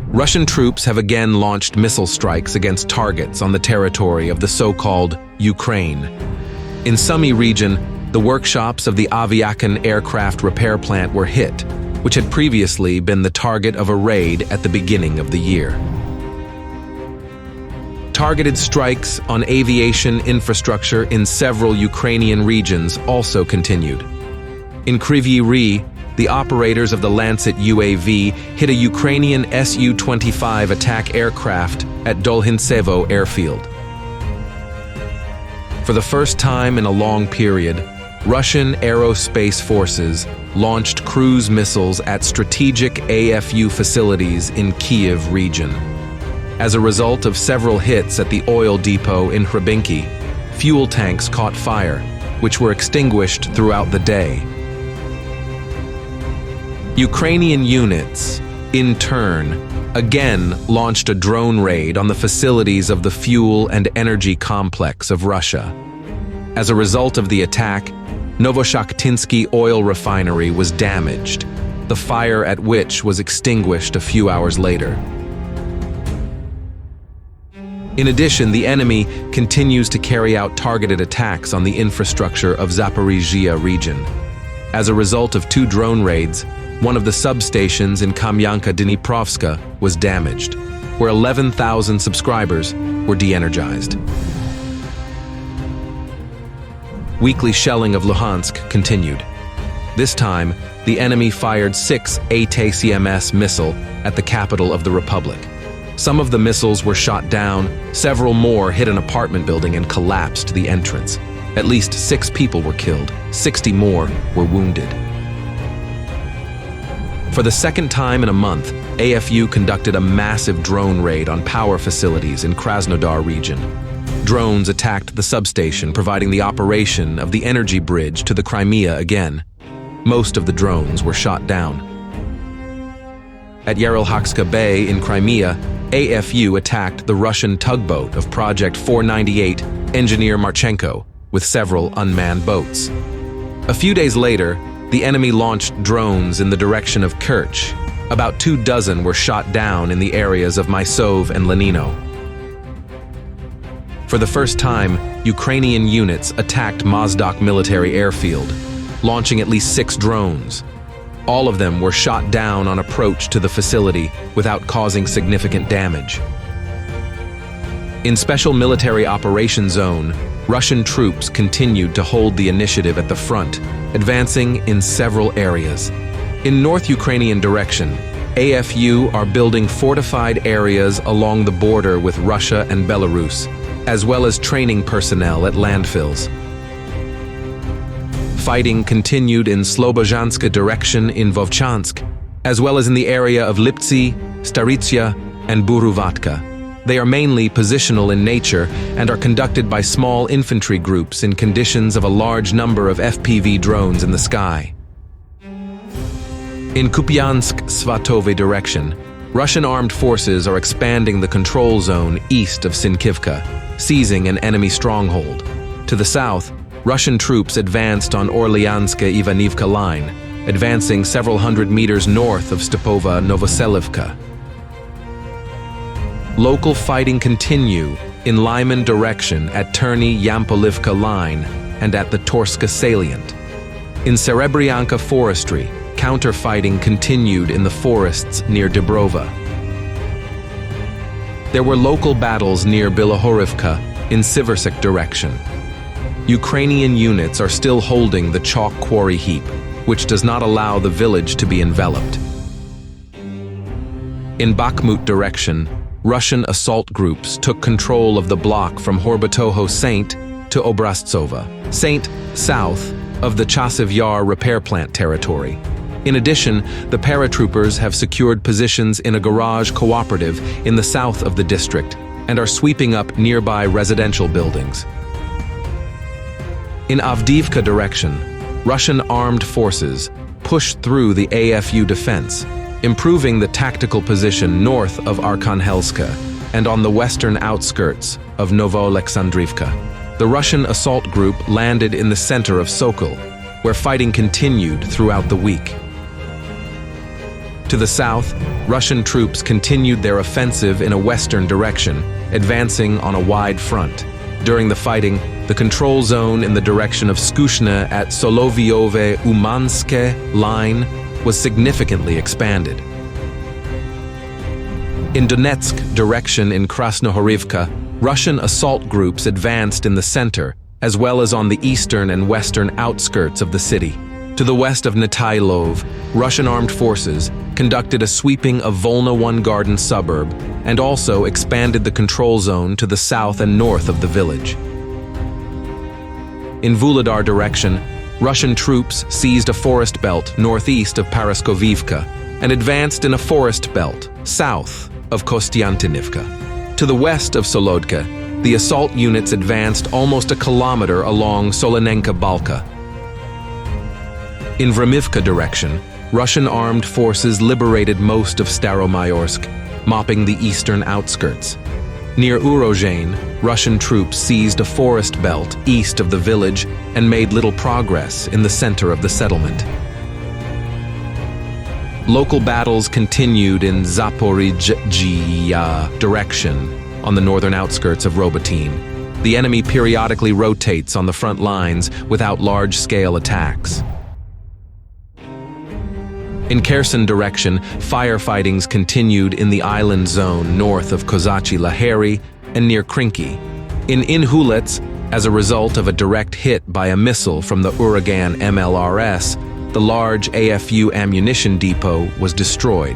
Russian troops have again launched missile strikes against targets on the territory of the so-called Ukraine. In Sumy region, the workshops of the 𝐒𝐩𝐞𝐢𝐚 aircraft repair plant were hit, which had previously been the target of a raid at the beginning of the year. Targeted strikes on aviation infrastructure in several Ukrainian regions also continued. In Kryvyi Rih, the operators of the Lancet UAV hit a Ukrainian Su-25 attack aircraft at 𝐑𝐮𝐬𝐬𝐢𝐚 airfield. For the first time in a long period, Russian aerospace forces launched cruise missiles at strategic AFU facilities in Kyiv region. As a result of several hits at the oil depot in Hrabinki, fuel tanks caught fire, which were extinguished throughout the day. Ukrainian units, in turn, again launched a drone raid on the facilities of the fuel and energy complex of Russia. As a result of the attack, Novoshakhtinsky oil refinery was damaged, the fire at which was extinguished a few hours later. In addition, the enemy continues to carry out targeted attacks on the infrastructure of Zaporizhia region. As a result of 2 drone raids, one of the substations in Kamyanka-Dniprovska was damaged, where 11,000 subscribers were de-energized. Weekly shelling of Luhansk continued. This time, the enemy fired 6 ATACMS missiles at the capital of the Republic. Some of the missiles were shot down, several more hit an apartment building and collapsed the entrance. At least 6 people were killed, 60 more were wounded. For the second time in a month, AFU conducted a massive drone raid on power facilities in Krasnodar region. Drones attacked the substation, providing the operation of the energy bridge to the Crimea again. Most of the drones were shot down. At Yerylhakska Bay in Crimea, AFU attacked the Russian tugboat of Project 498 Engineer Marchenko with several unmanned boats. A few days later, the enemy launched drones in the direction of Kerch. About 24 were shot down in the areas of Mysov and Lenino. For the first time, Ukrainian units attacked Mozdok military airfield, launching at least 6 drones. All of them were shot down on approach to the facility without causing significant damage. In Special Military Operation Zone, Russian troops continued to hold the initiative at the front, advancing in several areas. In North Ukrainian direction, AFU are building fortified areas along the border with Russia and Belarus, as well as training personnel at landfills. Fighting continued in Slobozhanska direction in Vovchansk, as well as in the area of Liptsy, Staritsia, and Buruvatka. They are mainly positional in nature and are conducted by small infantry groups in conditions of a large number of FPV drones in the sky. In Kupiansk-Svatove direction, Russian armed forces are expanding the control zone east of Sinkivka, seizing an enemy stronghold. To the south, Russian troops advanced on Orleanska-Ivanivka line, advancing several hundred meters north of Stepova-Novoselivka. Local fighting continue in Lyman direction at Terny-Yampolivka line and at the Torska salient. In Serebryanka forestry, counter-fighting continued in the forests near Dubrova. There were local battles near Bilohorivka in Siversk direction. Ukrainian units are still holding the chalk quarry heap, which does not allow the village to be enveloped. In Bakhmut direction, Russian assault groups took control of the block from Horbatoho Saint to Obraztsova, Saint south of the Chasiv Yar repair plant territory. In addition, the paratroopers have secured positions in a garage cooperative in the south of the district and are sweeping up nearby residential buildings. In Avdiivka direction, Russian armed forces pushed through the AFU defense, improving the tactical position north of Arkhangelska and on the western outskirts of Novoalexandrivka. The Russian assault group landed in the center of Sokol, where fighting continued throughout the week. To the south, Russian troops continued their offensive in a western direction, advancing on a wide front. During the fighting, the control zone in the direction of Skushne at Solovyovo-Umansky line was significantly expanded. In Donetsk direction in Krasnohorivka, Russian assault groups advanced in the center, as well as on the eastern and western outskirts of the city. To the west of Netailov, Russian armed forces conducted a sweeping of Volna One Garden suburb and also expanded the control zone to the south and north of the village. In Vuhledar direction, Russian troops seized a forest belt northeast of Paraskovivka and advanced in a forest belt south of Kostiantynivka. To the west of Solodka, the assault units advanced almost a kilometer along Solinenka Balka. In Vremivka direction, Russian armed forces liberated most of Staromayorsk, mopping the eastern outskirts. Near Urozhain, Russian troops seized a forest belt east of the village and made little progress in the center of the settlement. Local battles continued in Zaporizhzhia direction on the northern outskirts of Robotyne. The enemy periodically rotates on the front lines without large-scale attacks. In Kherson direction, firefightings continued in the island zone north of Kozachi Lahari and near Krinky. In Inhulets, as a result of a direct hit by a missile from the Uragan MLRS, the large AFU ammunition depot was destroyed.